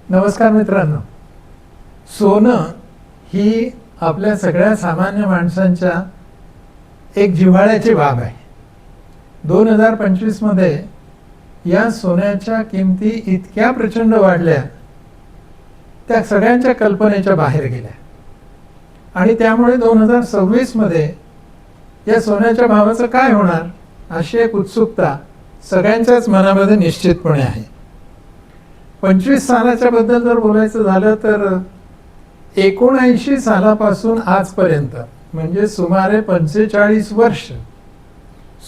नमस्कार मित्रांनो. सोनं ही आपल्या सगळ्या सामान्य माणसांच्या एक जिव्हाळ्याची बाब आहे. 2025 मध्ये या सोन्याच्या किमती इतक्या प्रचंड वाढल्या, त्या सगळ्यांच्या कल्पनेच्या बाहेर गेल्या. आणि त्यामुळे 2026 मध्ये या सोन्याच्या भावाचं काय होणार अशी एक उत्सुकता सगळ्यांच्याच मनामध्ये निश्चितपणे आहे. 25 सालाच्या बद्दल जर बोलायचं झालं तर 79 सालापासून आजपर्यंत म्हणजे सुमारे 45 वर्ष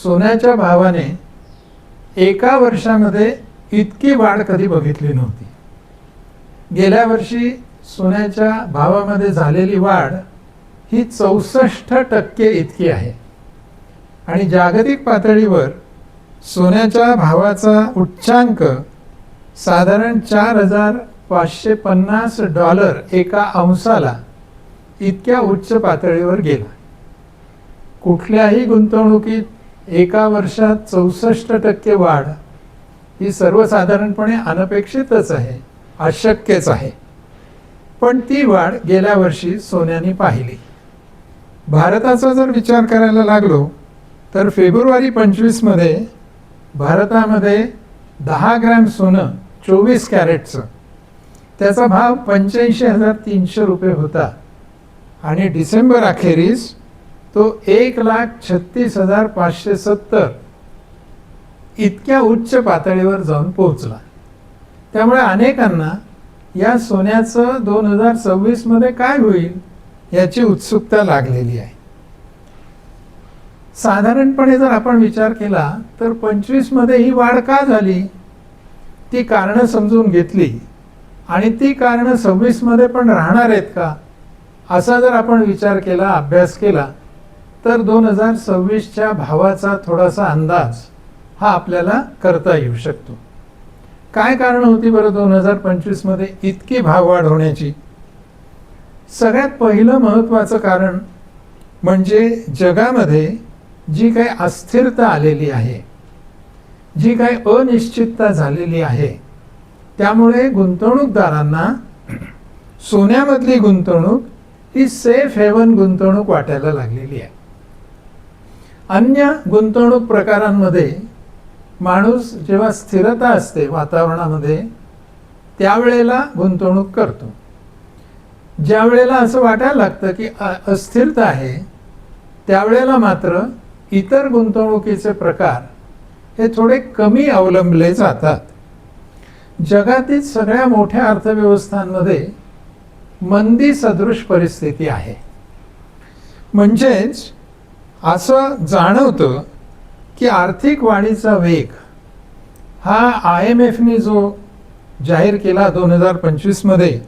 सोन्याच्या भावाने एका वर्षामध्ये इतकी वाढ कधी बघितली नव्हती. गेल्या वर्षी सोन्याच्या भावामध्ये झालेली वाढ ही 64% इतकी आहे. आणि जागतिक पातळीवर सोन्याच्या भावाचा उच्चांक साधारण $4,550 एका अंशाला इतक्या उच्च पातळीवर गेला. कुठल्याही गुंतवणुकीत एका वर्षात 64% वाढ ही सर्वसाधारणपणे अनपेक्षितच आहे, अशक्यच आहे. पण ती वाढ गेल्या वर्षी सोन्याने पाहिली. भारताचा जर विचार करायला लागलो तर फेब्रुवारी 25 मध्ये भारतामध्ये 10 ग्रॅम सोनं 24 कॅरेटचं त्याचा भाव 85,300 रुपये होता. आणि डिसेंबर अखेरीस तो 1,36,570 इतक्या उच्च पातळीवर जाऊन पोहोचला. त्यामुळे अनेकांना या सोन्याचं 2026 मध्ये काय होईल याची उत्सुकता लागलेली आहे. साधारणपणे जर आपण विचार केला तर 25 मध्ये ही वाढ का झाली, ती कारणं समजून घेतली आणि ती कारणं 26 मध्ये पण राहणार आहेत का असा जर आपण विचार केला, अभ्यास केला तर 2026च्या भावाचा थोडासा अंदाज हा आपल्याला करता येऊ शकतो. काय कारण होती बरं 2025 मध्ये इतकी भाववाढ होण्याची? सगळ्यात पहिलं महत्त्वाचं कारण म्हणजे जगामध्ये जी काही अस्थिरता आलेली आहे, जी काही अनिश्चितता झालेली आहे, त्यामुळे गुंतवणूकदारांना सोन्यामधली गुंतवणूक ही सेफ हेवन गुंतवणूक वाटायला लागलेली आहे. अन्य गुंतवणूक प्रकारांमध्ये माणूस जेव्हा स्थिरता असते वातावरणामध्ये त्यावेळेला गुंतवणूक करतो. ज्या वेळेला असं वाटायला लागतं की अस्थिरता आहे त्यावेळेला मात्र इतर गुंतवणुकीचे प्रकार हे थोडे कमी अवलंबले जातात. जगातील सगळ्या मोठ्या अर्थव्यवस्थांमध्ये मंदी सदृश परिस्थिती आहे. म्हणजेच असं जाणवतं की आर्थिक वाढीचा वेग हा IMFने जो जाहीर केला 2025 मध्ये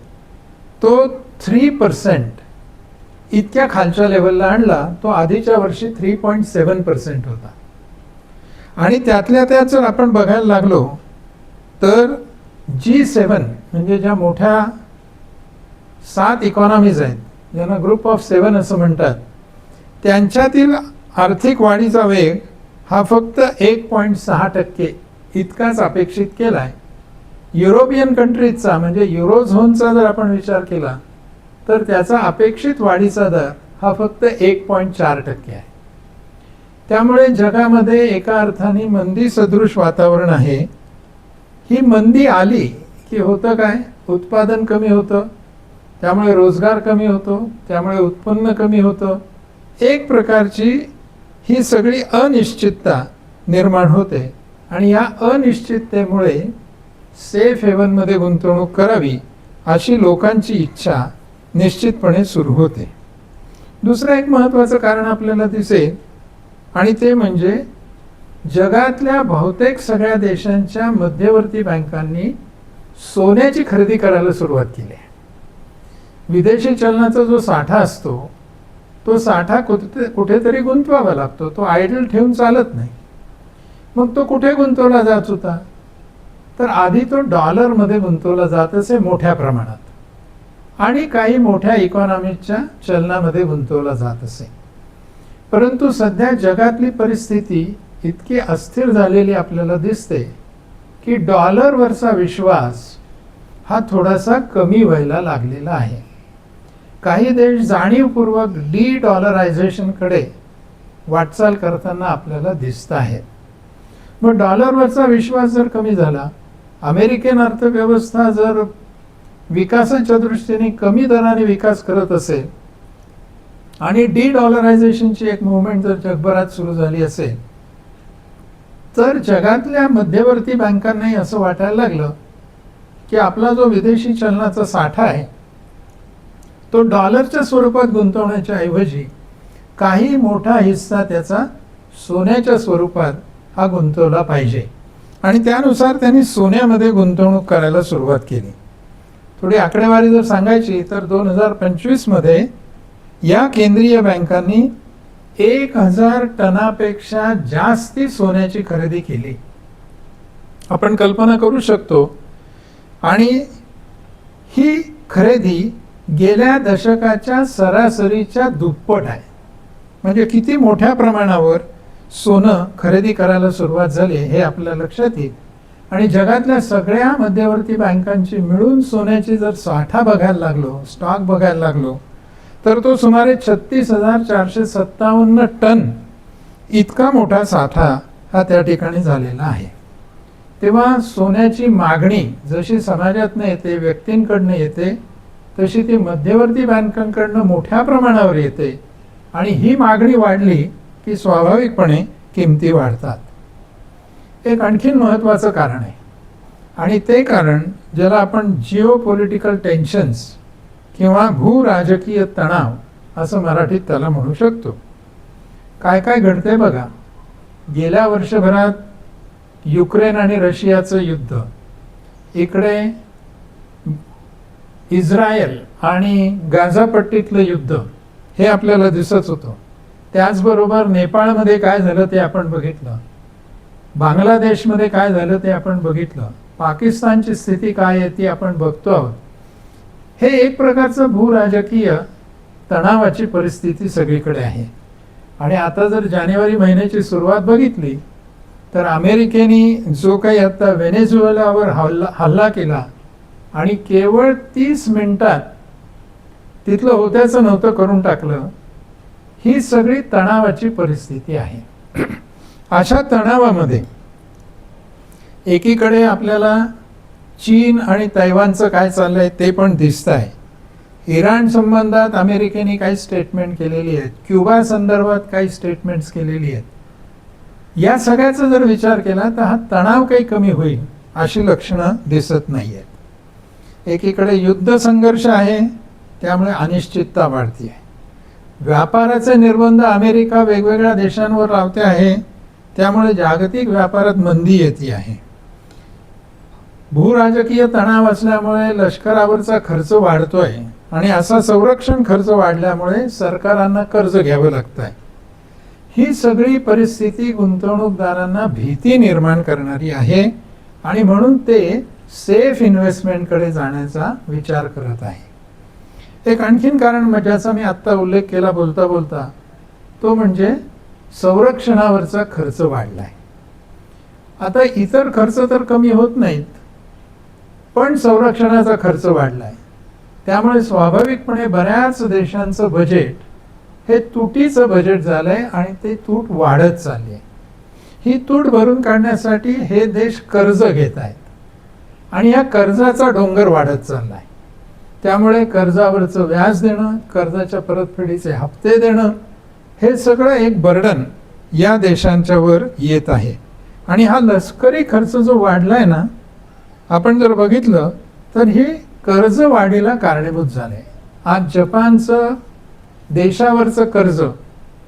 तो 3% इतक्या खालच्या लेवलला आणला. तो आधीच्या वर्षी 3.7% होता. आणि त्यातल्या त्यात जर आपण बघायला लागलो तर G7 म्हणजे ज्या मोठ्या 7 इकॉनॉमीज आहेत, ज्यांना ग्रुप ऑफ 7 असं म्हणतात, त्यांच्यातील आर्थिक वाढीचा वेग हा फक्त 1.6% इतकाच अपेक्षित केला आहे. युरोपियन कंट्रीजचा म्हणजे युरोझोनचा जर आपण विचार केला तर त्याचा अपेक्षित वाढीचा दर हा फक्त 1.4% आहे. त्यामुळे जगामध्ये एका अर्थाने मंदी सदृश वातावरण आहे. ही मंदी आली की होतं काय, उत्पादन कमी होतं, त्यामुळे रोजगार कमी होतो, त्यामुळे उत्पन्न कमी होतं. एक प्रकारची ही सगळी अनिश्चितता निर्माण होते आणि या अनिश्चिततेमुळे सेफ हेवनमध्ये गुंतवणूक करावी अशी लोकांची इच्छा निश्चितपणे सुरू होते. दुसरं एक महत्त्वाचं कारण आपल्याला दिसेल आणि ते म्हणजे जगातल्या बहुतेक सगळ्या देशांच्या मध्यवर्ती बँकांनी सोन्याची खरेदी करायला सुरुवात केली आहे. विदेशी चलनाचा जो साठा असतो तो साठा कुठेतरी गुंतवावा लागतो, तो आयडल ठेवून चालत नाही. मग तो कुठे गुंतवला जात होता तर आधी तो डॉलरमध्ये गुंतवला जात असे मोठ्या प्रमाणात आणि काही मोठ्या इकॉनॉमीच्या चलनामध्ये गुंतवला जात असे. परंतु सध्या जगातली परिस्थिती इतकी अस्थिर झालेली आपल्याला दिसते की डॉलरवरचा विश्वास हा थोडासा कमी व्हायला लागलेला आहे. काही देश जाणीवपूर्वक डी-डॉलरायझेशनकडे वाटचाल करताना आपल्याला दिसत आहेत. मग डॉलरवरचा विश्वास जर कमी झाला, अमेरिकन अर्थव्यवस्था जर विकासाच्या दृष्टीने कमी दराने विकास करत असेल आणि डी-डॉलरायझेशनची एक मूव्हमेंट जर जगभरात सुरू झाली असेल, तर जगातल्या मध्यवर्ती बँकांनाही असं वाटायला लागलं की आपला जो विदेशी चलनाचा साठा आहे तो डॉलरच्या स्वरूपात गुंतवण्याच्या ऐवजी काही मोठा हिस्सा त्याचा सोन्याच्या स्वरूपात हा गुंतवला पाहिजे. आणि त्यानुसार त्यांनी सोन्यामध्ये गुंतवणूक करायला सुरुवात केली. थोडी आकडेवारी जर सांगायची तर 2025 मध्ये या केंद्रीय बँकांनी 1000 टनापेक्षा जास्ती सोन्याची खरेदी केली. आपण कल्पना करू शकतो. आणि ही खरेदी गेल्या दशकाच्या सरासरीच्या दुप्पट आहे. म्हणजे किती मोठ्या प्रमाणावर सोनं खरेदी करायला सुरुवात झाली हे आपल्या लक्षात येईल. आणि जगातल्या सगळ्या मध्यवर्ती बँकांची मिळून सोन्याची जर साठा बघायला लागलो, स्टॉक बघायला लागलो, तर तो सुमारे 36,457 टन इतका मोठा साठा हा त्या ठिकाणी झालेला आहे. तेव्हा सोन्याची मागणी जशी समाजातनं येते, व्यक्तींकडनं येते, तशी ती मध्यवर्ती बँकांकडनं मोठ्या प्रमाणावर येते. आणि ही मागणी वाढली की स्वाभाविकपणे किमती वाढतात. एक आणखीन महत्त्वाचं कारण आहे आणि ते कारण ज्याला आपण जिओ पॉलिटिकल टेन्शन्स किंवा भूराजकीय तणाव असं मराठीत त्याला म्हणू शकतो. काय काय घडतंय बघा. गेल्या वर्षभरात युक्रेन आणि रशियाचं युद्ध, इकडे इस्रायल आणि गाझा पट्टीतलं युद्ध हे आपल्याला दिसत होतं. त्याचबरोबर नेपाळमध्ये काय झालं ते आपण बघितलं, बांगलादेशमध्ये काय झालं ते आपण बघितलं, पाकिस्तानची स्थिती काय आहे ती आपण बघतो आहोत. हे एक प्रकारचं भूराजकीय तणावाची परिस्थिती सगळीकडे आहे. आणि आता जर जानेवारी महिन्याची सुरुवात बघितली तर अमेरिकेने जो काही आता व्हेनेझुएलावर हल्ला केला आणि केवळ 30 मिनिटात तिथलं होत्याचं नव्हतं करून टाकलं, ही सगळी तणावाची परिस्थिती आहे. अशा तणावामध्ये एकीकडे आपल्याला चीन आणि तैवानचं काय चाललंय ते पण दिसत आहे. इराण संबंधात अमेरिकेने काही स्टेटमेंट केलेली आहेत, क्युबा संदर्भात काही स्टेटमेंट्स केलेली आहेत. या सगळ्याचा जर विचार केला तर हा तणाव काही कमी होईल अशी लक्षणं दिसत नाही आहेत. एकीकडे युद्ध संघर्ष आहे, त्यामुळे अनिश्चितता वाढती आहे. व्यापाराचे निर्बंध अमेरिका वेगवेगळ्या देशांवर लावते आहे, त्यामुळे जागतिक व्यापारात मंदी येते आहे. भूराजकीय तणाव असल्यामुळे लष्करावरचा खर्च वाढतोय आणि असा संरक्षण खर्च वाढल्यामुळे सरकारांना कर्ज घ्यावं लागतं आहे. ही सगळी परिस्थिती गुंतवणूकदारांना भीती निर्माण करणारी आहे आणि म्हणून ते सेफ इन्व्हेस्टमेंटकडे जाण्याचा विचार करत आहे. एक आणखीन कारण ज्याचा मी आत्ता उल्लेख केला बोलता बोलता, तो म्हणजे संरक्षणावरचा खर्च वाढलाय. आता इतर खर्च तर कमी होत नाहीत, पण संरक्षणाचा खर्च वाढलाय. त्यामुळे स्वाभाविकपणे बऱ्याच देशांचं बजेट हे तुटीचं बजेट झालंय आणि ते तूट वाढत चालली आहे. ही तूट भरून काढण्यासाठी हे देश कर्ज घेत आहेत आणि या कर्जाचा डोंगर वाढत चाललाय. त्यामुळे कर्जावरचं व्याज देणं, कर्जाच्या परतफेडीचे हप्ते देणं, हे सगळं एक बर्डन या देशांच्यावर येत आहे. आणि हा लष्करी खर्च जो वाढलाय ना, आपण जर बघितलं तर हे कर्ज वाढीला कारणीभूत झाले. आज जपानचं देशावरचं कर्ज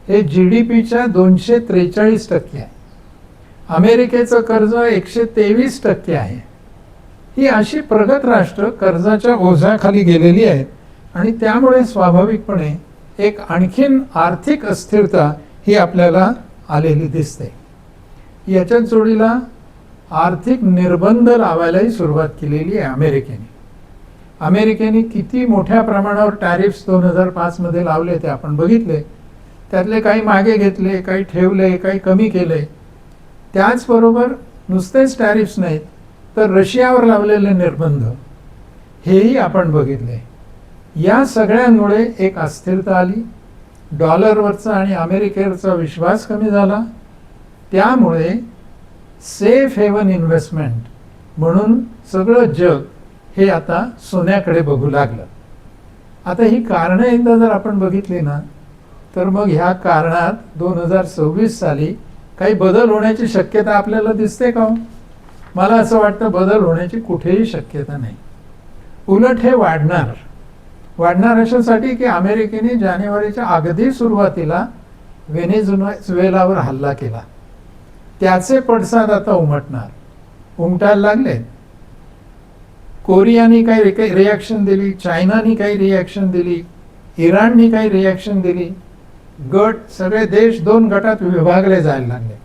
हे GDPच्या 243% आहे. अमेरिकेचं कर्ज 123% आहे. ही अशी प्रगत राष्ट्र कर्जाच्या ओझ्याखाली गेलेली आहेत आणि त्यामुळे स्वाभाविकपणे एक आणखीन आर्थिक अस्थिरता ही आपल्याला आलेली दिसते. याच्याच जोडीला आर्थिक निर्बंध लावायलाही सुरुवात केलेली आहे अमेरिकेने. अमेरिकेने किती मोठ्या प्रमाणावर टॅरिफ्स 2005 मध्ये लावले ते आपण बघितले. त्यातले काही मागे घेतले, काही ठेवले, काही कमी केले. त्याचबरोबर नुसतेच टॅरिफ्स नाहीत तर रशियावर लावलेले निर्बंध, हेही आपण बघितले. या सगळ्यांमुळे एक अस्थिरता आली, डॉलरवरचा आणि अमेरिकेवरचा विश्वास कमी झाला. त्यामुळे सेफ हेवन इन्व्हेस्टमेंट म्हणून सगळं जग हे आता सोन्याकडे बघू लागलं. आता ही कारणं एकदा जर आपण बघितली ना, तर मग ह्या कारणात 2026 साली काही बदल होण्याची शक्यता आपल्याला दिसते का? मला असं वाटतं बदल होण्याची कुठेही शक्यता नाही. उलट हे वाढणार अशासाठी की अमेरिकेने जानेवारीच्या अगदी सुरुवातीला व्हेनेझुएलावर हल्ला केला. त्याचे पडसाद आता उमटायला लागले. कोरियाने काही रिॲक्शन दिली, चायनाने काही रिॲक्शन दिली, इराणने काही रिॲक्शन दिली. सगळे देश 2 गटात विभागले जायला लागले.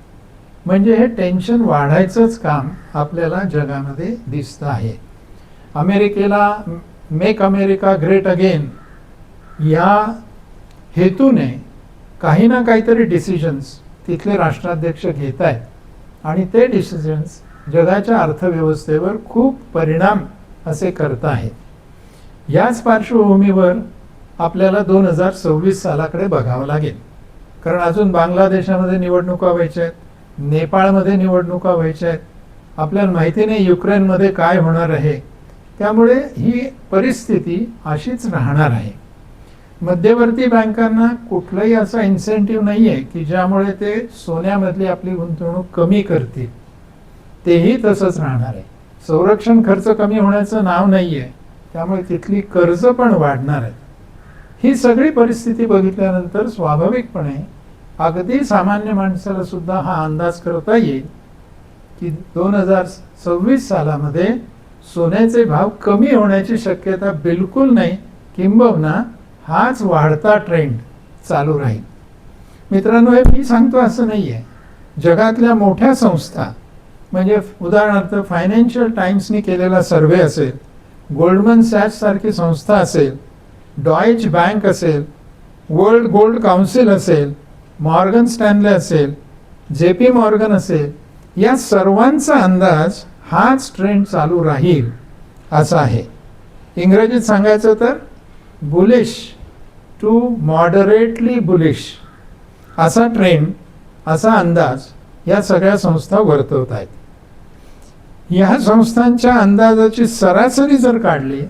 म्हणजे हे टेन्शन वाढायचंच काम आपल्याला जगामध्ये दिसतं आहे. अमेरिकेला मेक अमेरिका ग्रेट अगेन या हेतूने काही ना काहीतरी डिसिजन्स तिथले राष्ट्राध्यक्ष घेत आहेत आणि ते डिसिजन्स जगाच्या अर्थव्यवस्थेवर खूप परिणाम असे करत आहेत. याच पार्श्वभूमीवर आपल्याला 2026 सालाकडे बघावं लागेल. कारण अजून बांगलादेशामध्ये निवडणुका व्हायच्या आहेत, नेपाळमध्ये निवडणुका व्हायच्या आहेत, आपल्याला माहिती नाही युक्रेनमध्ये काय होणार आहे. त्यामुळे ही परिस्थिती अशीच राहणार आहे. मध्यवर्ती बँकांना कुठलाही असा इन्सेंटिव्ह नाही आहे की ज्यामुळे ते सोन्यामधली आपली गुंतवणूक कमी करतील. तेही तसंच राहणार आहे. संरक्षण खर्च कमी होण्याचं नाव नाही आहे, त्यामुळे तिथली कर्ज पण वाढणार आहे. ही सगळी परिस्थिती बघितल्यानंतर स्वाभाविकपणे अगदी सामान्य माणसाला सुद्धा हा अंदाज करता येईल की 2026 सालामध्ये सोन्याचे भाव कमी होण्याची शक्यता बिलकुल नाही, किंबहुना हाच वाढता ट्रेंड चालू राहील. मित्रांनो, हे मी सांगतो असं नाही आहे. जगातल्या मोठ्या संस्था म्हणजे उदाहरणार्थ फायनान्शियल टाइम्सनी केलेला सर्व्हे असेल, गोल्डमन सॅच सारखी संस्था असेल, डॉयच बँक असेल, वर्ल्ड गोल्ड काउन्सिल असेल, मॉर्गन स्टॅनले असेल, JP मॉर्गन असेल, या सर्वांचा अंदाज हाच ट्रेंड चालू राहील असा आहे. इंग्रजीत सांगायचं तर बुलिश टू मॉडरेटली बुलिश असा ट्रेंड, असा अंदाज या सगळ्या संस्था वर्तवत आहेत. या संस्थांच्या अंदाजाची सरासरी जर काढली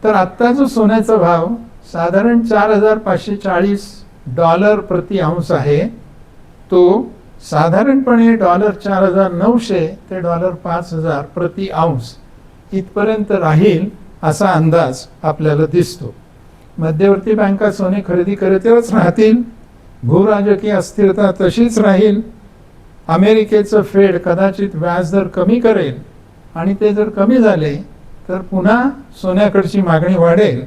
तर आत्ता जो सोन्याचा भाव साधारण $4,540 प्रति अंश आहे, तो साधारणपणे $4,900 ते $5,000 प्रति अंश इथपर्यंत राहील असा अंदाज आपल्याला दिसतो. मध्यवर्ती बँका सोने खरेदी करतच राहतील, भूराजकीय अस्थिरता तशीच राहील. अमेरिकेचं फेड कदाचित व्याजदर कमी करेल आणि ते जर कमी झाले तर पुन्हा सोन्याकडची मागणी वाढेल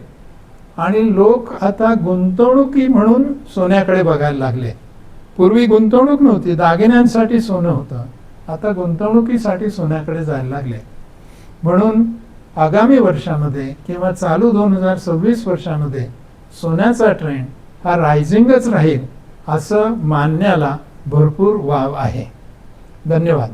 आणि लोक आता गुंतवणुकी म्हणून सोन्याकडे बघायला लागले. पूर्वी गुंतवणूक नव्हती, दागिन्यांसाठी सोनं होतं, आता गुंतवणुकीसाठी सोन्याकडे जायला लागले. म्हणून आगामी वर्षामध्ये किंवा चालू 2026 वर्षामध्ये सोन्याचा ट्रेंड हा रायझिंगच राहील असं मानण्याला भरपूर वाव आहे. धन्यवाद.